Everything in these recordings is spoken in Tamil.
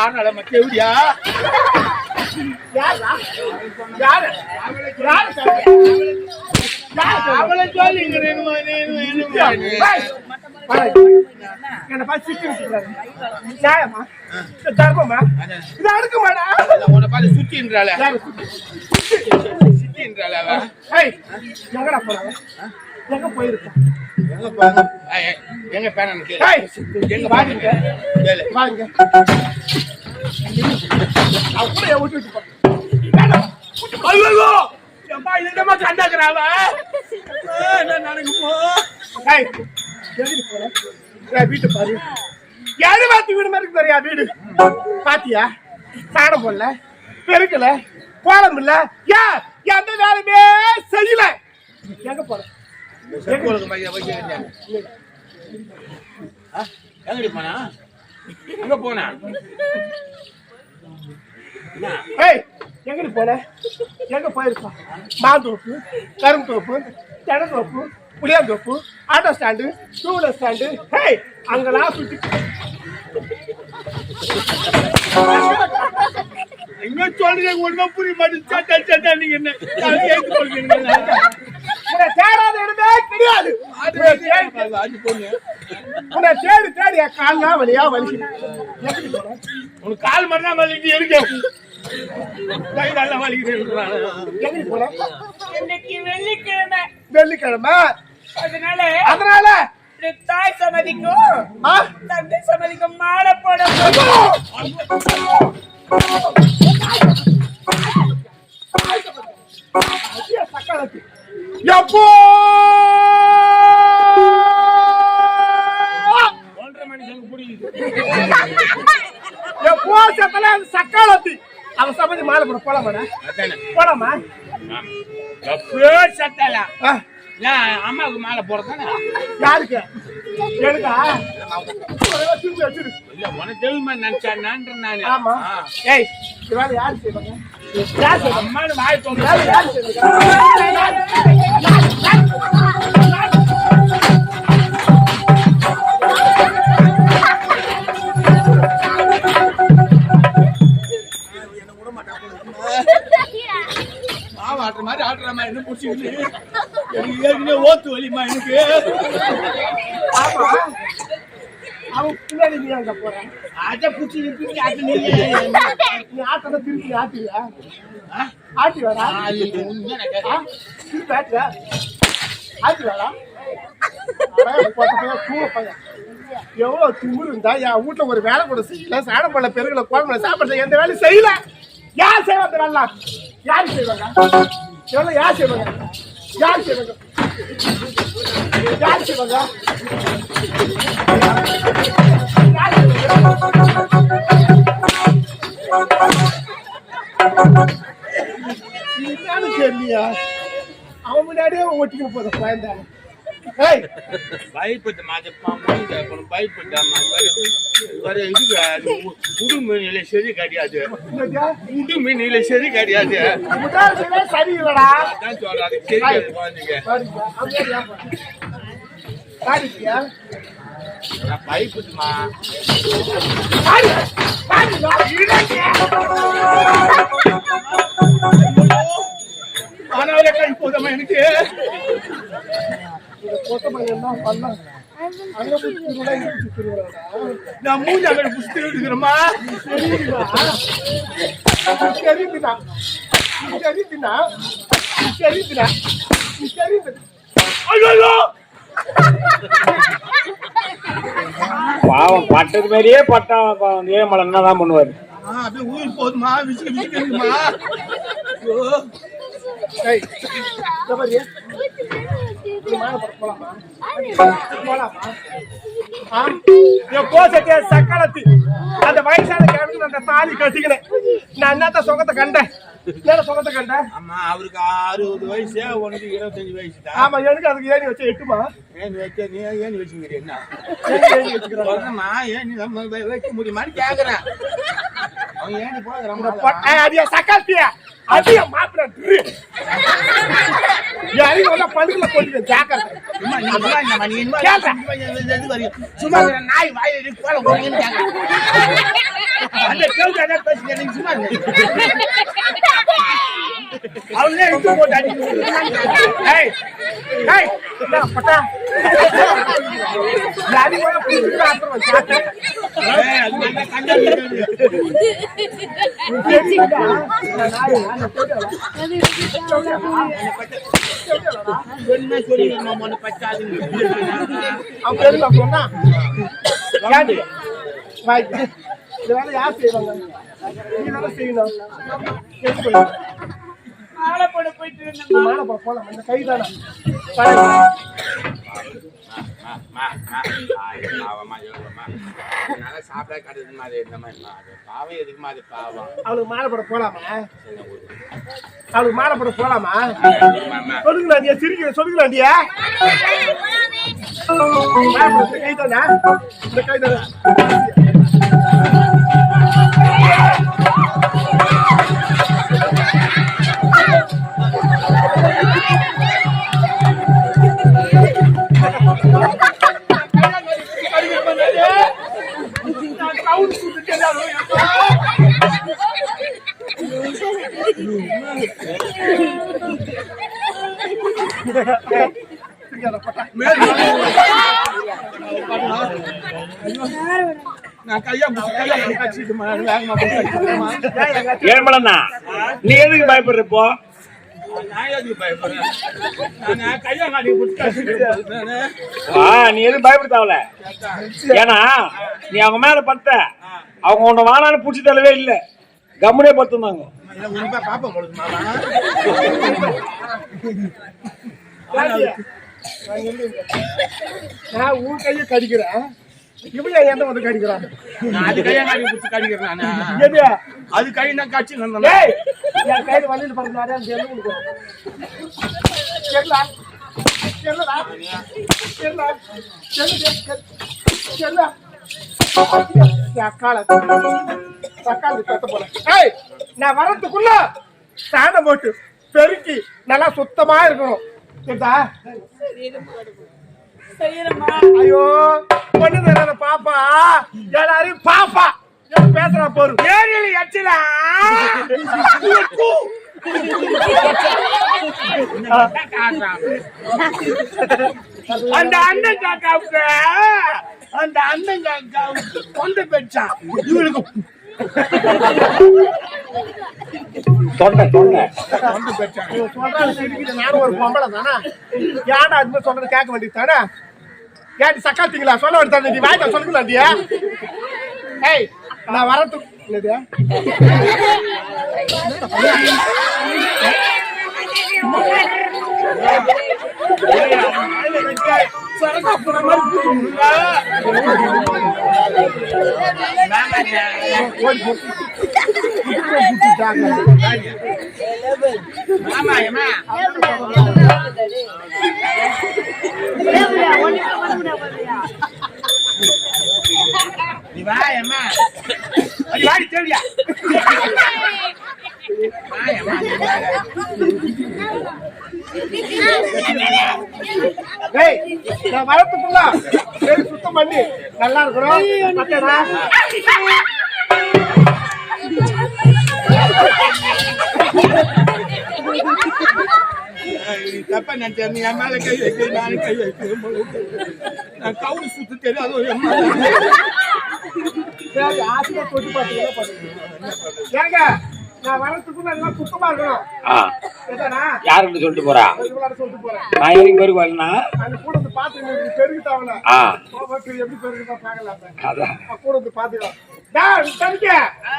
ஆனால மத்த எப்படியா அவளை சொல்லிங்க என்ன பார்த்து நியாயமா தர்மமா இது அடுக்குமாடா உன்னை பார்த்து சுத்தின்றாள சுத்தின்றாள எங்கடா போறாங்க எங்க போயிருக்கா எங்க பேன எங்க வாங்க வாங்க அப்படியே விட்டுட்டு போ ஐயோ அம்மா இதமா கண்டாக்குறாவ நடக்கு போ வீட்டு பாரு யாரு பார்த்து வீடு மாதிரி தெரியா வீடு பாத்தியா சாணம் போடல பெருக்கல கோலம் இல்ல எந்த வேலையுமே செய்யல எங்க போற எங்கடி போனா எங்க போனா எங்கடி போன எங்க போயிருப்பா மாந்தோப்பு கருந்தோப்பு தெனந்தோப்பு புளியாந்தோப்பு auto stand two wheeler stand அங்கெல்லாம் சுத்தி எங்க சொல்றீங்க ஒண்ணும் புரிய மாட்டேன் நீங்க என்ன தேடாத இடமே கிடையாது உன்னை தேடி தேடி கால்லாம் வலியா வலிக்குது உனக்கு கால் மட்டும் தான் வலிக்கு இருக்கு கை நல்லா வலிக்குது இன்னைக்கு வெள்ளிக்கிழமை வெள்ளிக்கிழமை அதனால தாய் சம்மதிக்கும் தந்தை சம்மதிக்கும் மாலை போட எப்போ 1:30 மணிக்கு புரியுது எப்போ சக்கல சக்காலத்தி அவ சம்மதி மாலை போட போலாமாடா போலாமா எப்போ சத்தல அம்மாவுக்கு மாலை போறதானே யாருக்கு எனக்கா இல்ல உனக்கு தெரியுமா நினைச்சா நான் ஆமா இவாள யாரு செய்வாங்க அம்மானு வாய் தோணு யாரு ஆட்டுற மாதிரி ஆட்டுறமா என்ன பிடிச்சிக்கிட்டு எனக்கு ஏற்கனவே ஓத்து வலிமா எனக்கு அவன் பின்னாடி நீ அங்க போறேன் அதை பிடிச்சி நீ ஆட்டத்தை திருப்பி ஆட்டுவியா ஆட்டி வேடா திருப்பி ஆட்டுவ ஆட்டி வேடா எவ்வளவு திமுரு இருந்தா என் வீட்டுல ஒரு வேலை கூட செய்யல சாணம் பண்ண பெருகுல குழம்புல சாப்பிட எந்த வேலையும் செய்யல யார் செய்வாங்க நல்லா யாரு செய்வாங்க எவ்வளவு யார் செய்வாங்க யார் செய்வாங்க யார் செய்வாங்க தெரியலையா அவன் முன்னாடியே ஒட்டிக்க போத குழந்தை பயப்பட்ட உடுமீனில சரி கிடையாது உடுமீனில சரி கிடையாது சரியில்லடா சொல்றாரு சரி பயப்பட்டுமா ஆனாலே கை போதமா எனக்கு நான் மூஞ்சி அங்கே புஸ்தி எடுக்கிறோமா பாவம் பட்டது மாதிரியே பட்டா ஏமலை என்னதான் பண்ணுவாரு அப்படியே ஊருக்கு போதுமா விசிக்கு விசிக்குமா சக்காலத்தி அந்த வயசான கிழமை அந்த தாலி கட்டிக்கிறேன் நான் என்னத்த சொகத்தை கண்டேன் சொகத்தை கண்டேன் ஆமா அவருக்கு 60 வயசு உனக்கு 25 வயசு தான் ஆமா எனக்கு அதுக்கு ஏணி வச்சா எட்டுமா ஏணி வச்ச நீ ஏணி வச்சுக்கிறீ என்ன ஏணி வைக்க முடியுமான்னு கேக்குறேன் அவன் ஏணி போகிறான் சக்காலத்தியா அதிக மாப்பிள்ள யாரையும் ஒன்றா படுக்கல போட்டு ஜாக்கிரதை சும்மா நாய் வாயில போல அந்த கேள்வி அதான் பேசுங்க நீங்க சும்மா அவங்களே எடுத்து போட்டு ஏய் ஏய் நான் பட்டா யாரி போய் புடிச்சு ஆட்டம் வச்சா அது நல்ல கண்டல் பேசிட்டா நான் சொன்னா சொல்லி நம்ம மன பச்சாதுங்க அவங்க என்ன சொன்னா யாரு வாய் இதெல்லாம் யார் செய்வாங்க நீ தான செய்யணும் மாலை போட போயிட்டு இருந்தேன் மாலை போலாம் அந்த கை தானே சாப்பிட கடுது மாதிரி இந்த மாதிரி பாவம் எதுக்கு மாதிரி பாவம் அவளுக்கு மாலை போட போலாமா அவளுக்கு மாலை போட போலாமா சொல்லுங்களாண்டியா சிரிக்கிற சொல்லுங்களாண்டியா கை தானே இந்த கை தானே ஏன்பலண்ணா நீ எதுக்கு பயப்படுற இப்போ நீ எதுவும் பயப்பட தேவல ஏன்னா நீ அவங்க மேல பத்த அவங்க உன்னை வாழான்னு புடிச்சு தரவே இல்ல கம்முனே படுத்துருந்தாங்க நான் உன் கையை கடிக்கிறேன் இவளையா எந்த வந்து கடிக்கிறான் அது கையை குடிச்சு கடிக்கிறேன் எது அது கை நான் காட்சி என் கையில வழியில் பறந்தாரு அந்த எண்ணெய் கொடுக்கும் நான் வரத்துக்குள்ள சாணம் போட்டு பெருக்கி நல்லா சுத்தமா இருக்கணும் கேட்டா ஐயோ பொண்ணு தர பாப்பா எல்லாரையும் பாப்பா பேசுறா போரு ஏரியில எச்சலா அந்த அண்ணன் காக்காவுக்கு கொண்டு பெற்றான் இவனுக்கு நானும் ஒரு பொம்பளை தானே ஏன்டா அது மாதிரி சொல்றது கேட்க வேண்டியது தானே ஏன் சக்காத்தீங்களா சொல்ல வேண்டியது நீ வாய்க்கா சொல்லுங்களாண்டியா ஏய் நான் வரத்து நான் வரத்துக்குள்ள சரி சுத்தம் பண்ணி நல்லா இருக்கணும் தப்பா நினைச்சேன் என் மேல கை வைக்க நானும் கை வைக்கிறேன் நான் கவுரு சுத்து தெரியும் ஆசையா தொட்டு பார்த்து ஏங்க நான் வரத்துக்குள்ள எல்லாம் சுத்தமா இருக்கணும் யாருன்னு சொல்லிட்டு போறா சொல்லிட்டு போறேன் நான் எதுக்கு பெருக்கு வரலன்னா அந்த கூட வந்து பாத்து பெருகுதாவல எப்படி பெருகுதா பாக்கலாம் கூட வந்து பாத்துக்கலாம் தனிக்க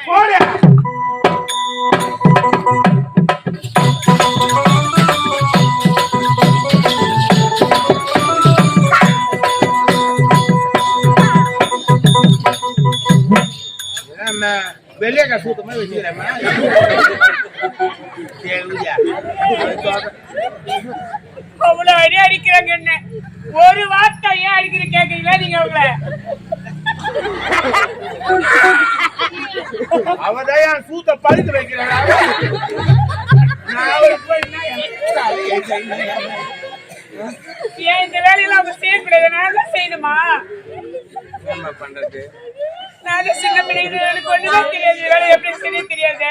போடு வெளியே சூத்தமா வச்சுக்கிறேன் அவ்வளவு அடி அடிக்கிறாங்க என்ன ஒரு வார்த்தை ஏன் அடிக்கிற கேக்குறீங்களா நீங்க அவங்கள அவதான் சூத்த பறித்து வைக்கிறாங்க ஏன் இந்த வேலையெல்லாம் அவங்க செய்யக்கூடாது நான் தான் செய்யணுமா என்ன பண்றது நானும் சின்ன பிள்ளைங்க எனக்கு ஒண்ணுமே தெரியாது. வேலை எப்படி தெரியாது.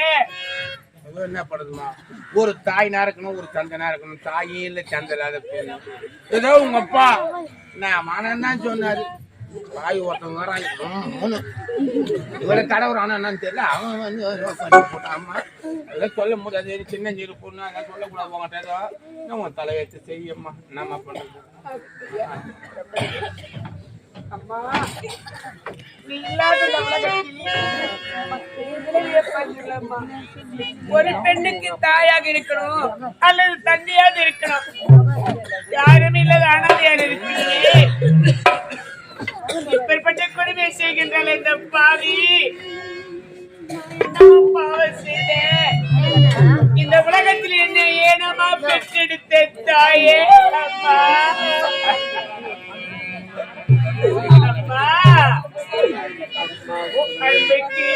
என்ன பண்ணுதுமா, ஒரு தாய்னா இருக்கணும், ஒரு தந்தனா இருக்கணும். தாயே இல்ல சந்தை இல்லாத பேரு. ஏதோ உங்க அப்பா நான் மானன் தான் சொன்னாரு. தாய் ஒருத்தவங்க வரான், இவரை கடவுள் ஆனா என்னன்னு தெரியல. அவன் வந்து போட்டாமா அதெல்லாம் சொல்ல முடியாது. சின்ன சிறு பொண்ணு அதெல்லாம் சொல்லக்கூடாது. உங்கள்கிட்ட ஏதோ உன் தலை வச்சு செய்யம்மா, என்னம்மா பண்றது? அம்மா, நீ இல்லாத ஒரு பெண்ணுக்கு தாயாக இருக்கணும் அல்லது தந்தையாக இருக்கணும். யாரும் இல்லாத அனாதையாக இருக்கிறீர்களே. இப்பேற்பட்ட கொடுமை செய்கின்றால் இந்த பாவி பாவம் செய்த இந்த உலகத்தில் என்னை ஏனமா பெற்றெடுத்த தாயே. அம்மா அம்மா, அன்புக்கு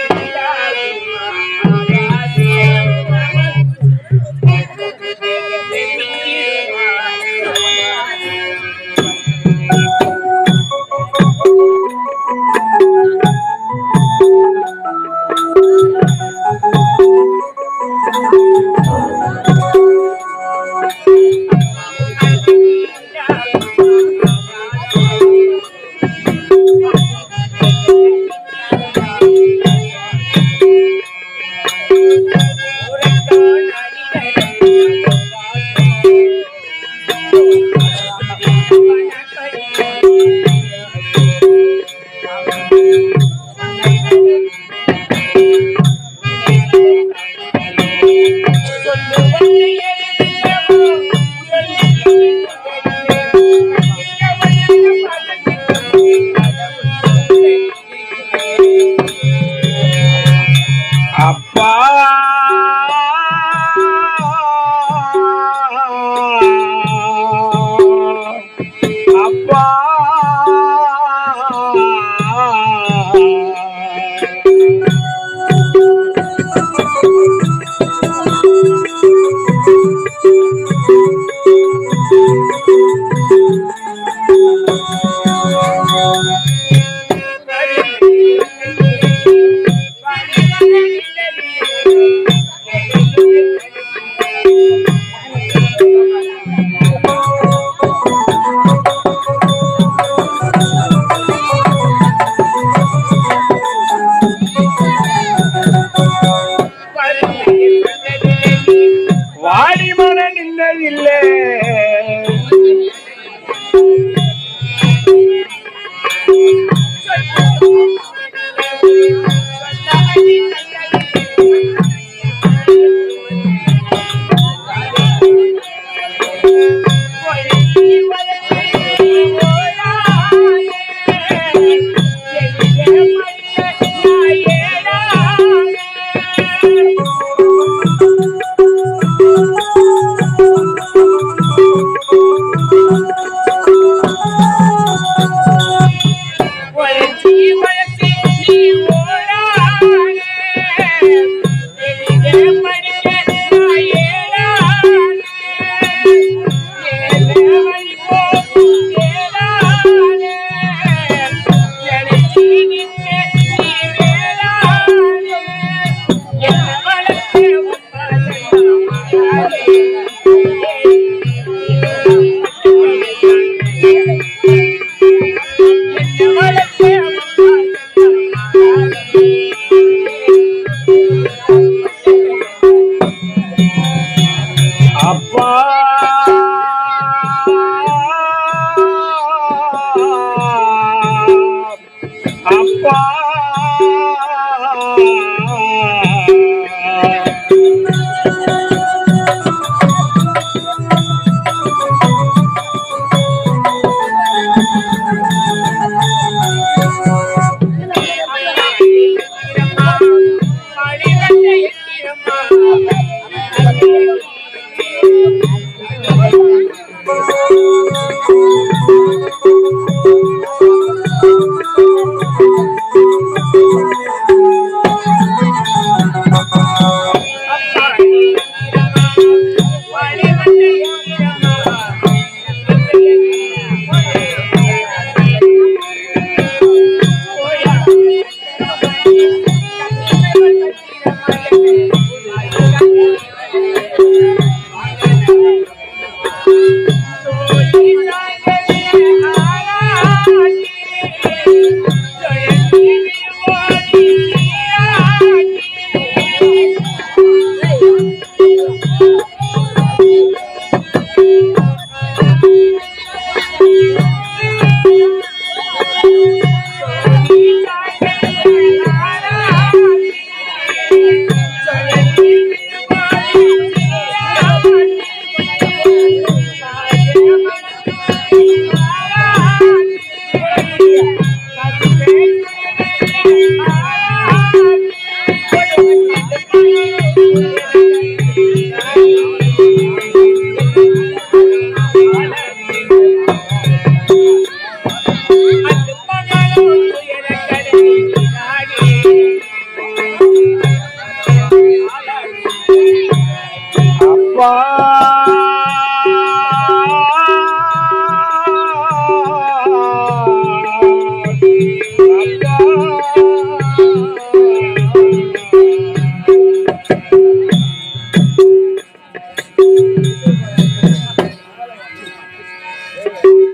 அப்பா